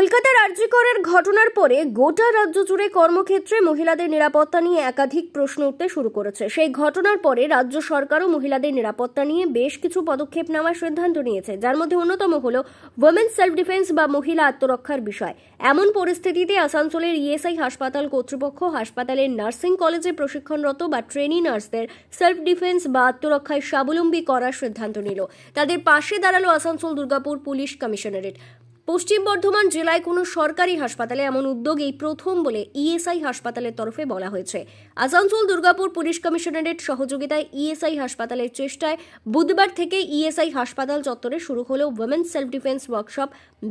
কলকাতার আরজিকরের ঘটনার পরে গোটা রাজ্য জুড়ে কর্মক্ষেত্রে মহিলাদের নিরাপত্তা নিয়ে একাধিক প্রশ্ন উঠতে শুরু করেছে। সেই ঘটনার পরে রাজ্য সরকারও মহিলাদের নিরাপত্তা নিয়ে বেশ কিছু পদক্ষেপ নেওয়ার সিদ্ধান্ত নিয়েছে, যার মধ্যে অন্যতম হল ওমেন সেলফ ডিফেন্স বা মহিলা আত্মরক্ষার বিষয়। এমন পরিস্থিতিতে আসানসোলের ইএসআই হাসপাতাল কর্তৃপক্ষ হাসপাতালের নার্সিং কলেজে প্রশিক্ষণরত বা ট্রেনি নার্সদের সেলফ ডিফেন্স বা আত্মরক্ষায় স্বাবলম্বী করার সিদ্ধান্ত নিল। তাদের পাশে দাঁড়ালো আসানসোল দুর্গাপুর পুলিশ কমিশনারেট। পশ্চিম বর্ধমান জেলায় কোনো সরকারি হাসপাতালে এমন উদ্যোগ এই প্রথম বলে ইএসআই হাসপাতালের তরফে বলা হয়েছে। আসানসোল দুর্গাপুর পুলিশ কমিশনারেট সহযোগিতায় ইএসআই হাসপাতালের চেষ্টায় বুধবার থেকে ইএসআই হাসপাতাল চত্বরে শুরু হলো ওমেন সেলফ ডিফেন্স ওয়ার্কশপ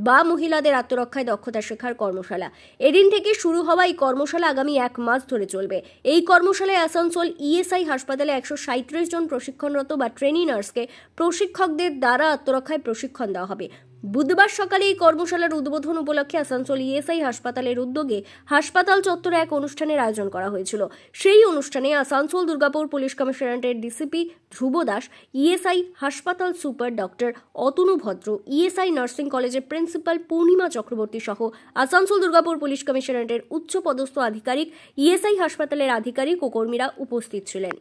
বা মহিলাদের আত্মরক্ষায় দক্ষতা শেখার কর্মশালা। এদিন থেকে শুরু হওয়া এই কর্মশালা আগামী 1 মাস ধরে চলবে। এই কর্মশালায় আসানসোল ইএসআই হাসপাতালে 137 জন প্রশিক্ষণরত বা ট্রেনি নার্সকে প্রশিক্ষকদের দ্বারা আত্মরক্ষায় প্রশিক্ষণ দেওয়া হবে। বুধবার সকালে এই কর্মশালার উদ্বোধন উপলক্ষে আসানসোল ইএসআই হাসপাতালের উদ্যোগে হাসপাতাল চত্বরে এক অনুষ্ঠানের আয়োজন করা হয়েছিল। সেই অনুষ্ঠানে আসানসোল দুর্গাপুর পুলিশ কমিশনারেটের ডিসিপি ধ্রুব দাস, ইএসআই হাসপাতাল সুপার ডক্টর অতনু ভদ্র, ইএসআই নার্সিং কলেজের প্রিন্সিপাল পূর্ণিমা চক্রবর্তী সহ আসানসোল দুর্গাপুর পুলিশ কমিশনারেটের উচ্চপদস্থ আধিকারিক, ইএসআই হাসপাতালের আধিকারিক ও কর্মীরা উপস্থিত ছিলেন।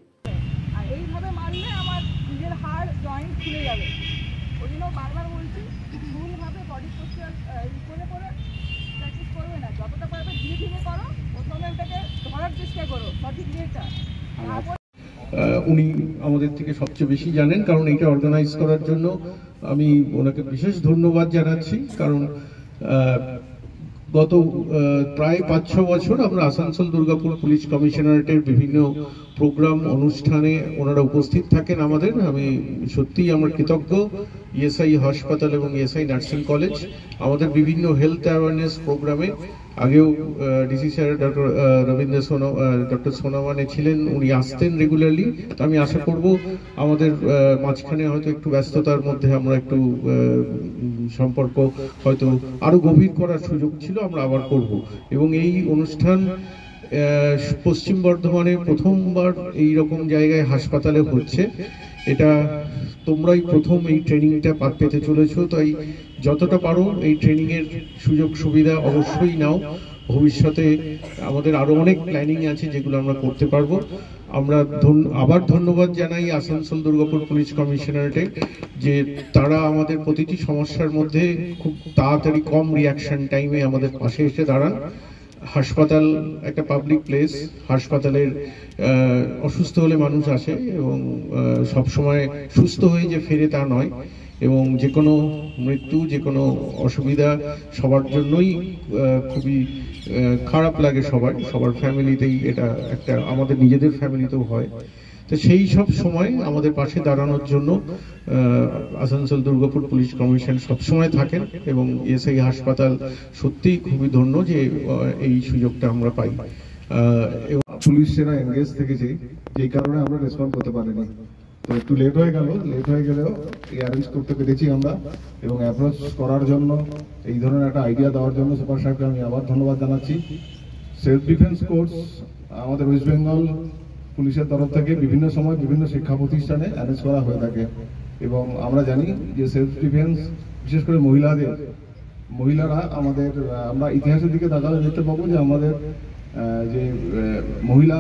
এইভাবে মারলে আমার নিজের হাড় জয়েন্ট খুলে যাবে, ওই জন্য বারবার বলছি ভুলভাবে বডি পোস্টার করে প্র্যাকটিস করবে না। যতটা পারবে ধীরে ধীরে করো, প্রথমে ওটাকে ধরার চেষ্টা করো সঠিক ইয়েটা। উনি আমাদের থেকে সবচেয়ে বেশি জানেন, কারণ এটা অর্গানাইজ করার জন্য আমি ওনাকে বিশেষ ধন্যবাদ জানাচ্ছি। কারণ গত প্রায় 5-6 বছর আমরা আসানসোল দুর্গাপুর পুলিশ কমিশনারেটের বিভিন্ন প্রোগ্রাম অনুষ্ঠানে ওনারা উপস্থিত থাকেন আমাদের। আমি সত্যিই আমরা কৃতজ্ঞ ইএসআই হাসপাতাল এবং ইএসআই নার্সিং কলেজ আমাদের বিভিন্ন হেলথ অ্যাওয়ারনেস প্রোগ্রামে আগেও ডিসি স্যার ডক্টর সোনামানে ছিলেন, উনি আসতেন রেগুলারলি। তো আমি আশা করব আমাদের মাঝখানে হয়তো একটু ব্যস্ততার মধ্যে আমরা একটু সম্পর্ক হয়তো আরো গভীর করার সুযোগ ছিল, আমরা আবার করব। এবং এই অনুষ্ঠান পশ্চিম বর্ধমানে প্রথমবার এই রকম জায়গায় হাসপাতালে হচ্ছে। এটা তোমরাই প্রথম এই ট্রেনিংটা পেতে চলেছো, তাই যতটা পারো এই ট্রেনিং এর সুযোগ সুবিধা অবশ্যই নাও। ভবিষ্যতে আমাদের আরো অনেক প্ল্যানিং আছে যেগুলো আমরা করতে পারবো। আমরা আবার ধন্যবাদ জানাই আসানসোল দুর্গাপুর পুলিশ কমিশনারেটে যে তারা আমাদের প্রতিটি সমস্যার মধ্যে খুব তাড়াতাড়ি কম রিয়াকশন টাইমে আমাদের পাশে এসে দাঁড়ান। হাসপাতাল একটা পাবলিক প্লেস, হাসপাতালের অসুস্থ হলে মানুষ আসে এবং সব সময় সুস্থ হয়ে যে ফেরে তা নয়, এবং যে কোনো মৃত্যু, যে কোনো অসুবিধা সবার জন্যই খুবই খারাপ লাগে। সবার ফ্যামিলিতেই এটা একটা, আমাদের নিজেদের ফ্যামিলিতেও হয়। তো সেই সব সময় আমাদের পাশে দাঁড়ানোর জন্য আসানসোল দুর্গাপুর পুলিশ কমিশন সবসময় থাকেন, এবং ইএসআই হাসপাতাল সত্যিই খুবই ধন্য যে এই সুযোগটা আমরা পাই। পুলিশেরা এনগেজ থেকেছে, যেই কারণে আমরা রেসপন্ড করতে পারিনি। তো একটু লেট হয়ে গেলেও অ্যারেঞ্জ করতে পেরেছি আমরা, এবং অ্যাপ্রোচ করার জন্য, এই ধরনের একটা আইডিয়া দেওয়ার জন্য সুপার সাহেবকে আমি আবার ধন্যবাদ জানাচ্ছি। সেলফ ডিফেন্স কোর্স আমাদের ওয়েস্ট বেঙ্গল পুলিশের তরফ থেকে বিভিন্ন সময় বিভিন্ন শিক্ষা প্রতিষ্ঠানে অ্যারেঞ্জ করা হয়ে থাকে, এবং আমরা জানি যে সেলফ ডিফেন্স বিশেষ করে মহিলারা আমরা ইতিহাসের দিকে তাকালে দেখতে পাবো যে আমাদের যে মহিলা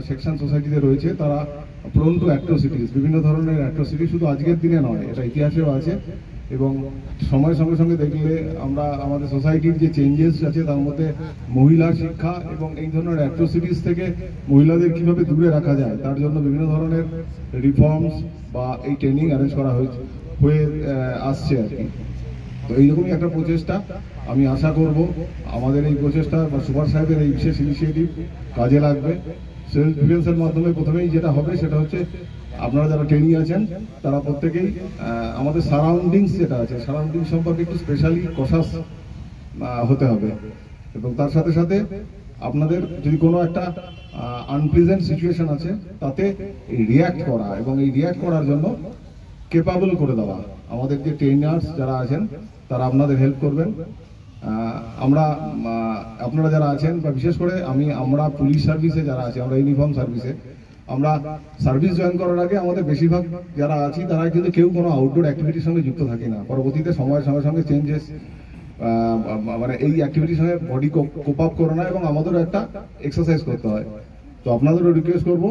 সেকশন সোসাইটিতে রয়েছে তারা প্রোন টু অ্যাট্রোসিটিস, বিভিন্ন ধরনের অ্যাট্রোসিটি শুধু আজকের দিনে নয়, এটা ইতিহাসেও আছে। এবং সময়ের সঙ্গে সঙ্গে দেখলে আমরা আমাদের সোসাইটির যে চেঞ্জেস আছে তার মধ্যে মহিলা শিক্ষা এবং এই ধরনের অ্যাট্রোসিটিস থেকে মহিলাদের কিভাবে দূরে রাখা যায় তার জন্য বিভিন্ন ধরনের রিফর্মস বা এই ট্রেনিং অ্যারেঞ্জ করা হয়ে আসছে আর কি। তো এইরকমই একটা প্রচেষ্টা, আমি আশা করব আমাদের এই প্রচেষ্টা বা সুপার সাহেবের এই বিশেষ ইনিশিয়েটিভ কাজে লাগবে। সেলফ ডিফেন্সের মাধ্যমে প্রথমেই যেটা হবে সেটা হচ্ছে আপনারা যারা ট্রেনিং আছেন তারা প্রত্যেকেই আমাদের সারাউন্ডিংস যেটা আছে, সারাউন্ডিং সম্পর্কে একটু স্পেশালি কশাস হতে হবে, এবং তার সাথে সাথে আপনাদের যদি কোনো একটা আনপ্লিজেন্ট সিচুয়েশন আছে তাতে রিয়্যাক্ট করা, এবং এই রিয়্যাক্ট করার জন্য কেপাবল করে দেওয়া। আমাদের যে ট্রেনার্স যারা আছেন তারা আপনাদের হেল্প করবেন। আপনারা যারা আছেন বা বিশেষ করে আমরা পুলিশ সার্ভিসে যারা আছি, আমরা ইউনিফর্ম সার্ভিসে, আমরা সার্ভিস জয়েন করার আগে আমাদের বেশিরভাগ যারা আছি তারা কিন্তু কেউ কোনো আউটডোর অ্যাক্টিভিটির সঙ্গে যুক্ত থাকি না। পরবর্তীতে সময়ের সঙ্গে সঙ্গে চেঞ্জেস মানে এই অ্যাক্টিভিটির সঙ্গে বডি কোপ আপ করে না, এবং আমাদেরও একটা এক্সারসাইজ করতে হয়। তো আপনাদেরও রিকোয়েস্ট করবো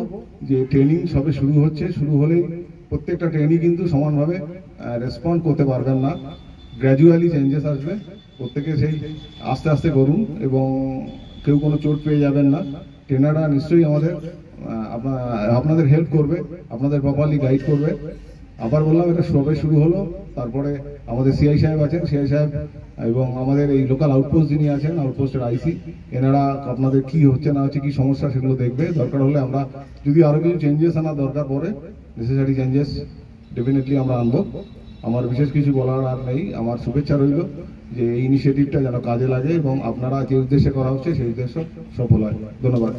যে ট্রেনিং সবে শুরু হচ্ছে, শুরু হলেই প্রত্যেকটা ট্রেনিং কিন্তু সমানভাবে রেসপন্ড করতে পারবেন না, গ্র্যাজুয়ালি চেঞ্জেস আসবে। প্রত্যেকে সেই আস্তে আস্তে করুন এবং কেউ কোনো চোট পেয়ে যাবেন না। ট্রেনাররা নিশ্চয়ই আমাদের আপনাদের হেল্প করবে, আপনাদের প্রপারলি গাইড করবে। আবার বললাম, এটা সবে শুরু হলো। তারপরে আমাদের সিআই সাহেব আছেন, সিআই সাহেব এবং আমাদের এই লোকাল আউটপোস্ট যিনি আছেন, আউটপোস্টের আইসি, এনারা আপনাদের কি হচ্ছে না হচ্ছে, কি সমস্যা সেগুলো দেখবে। দরকার হলে আমরা যদি আরো কিছু চেঞ্জেস আনা দরকার পড়ে, নেসেসারি চেঞ্জেস ডেফিনেটলি আমরা আনবো। আমার বিশেষ কিছু বলার আর নেই। আমার শুভেচ্ছা রইল যে এই ইনিশিয়েটিভটা যেন কাজে লাগে এবং আপনারা যে উদ্দেশ্যে করা হচ্ছে সেই উদ্দেশ্য সফল হয়। ধন্যবাদ।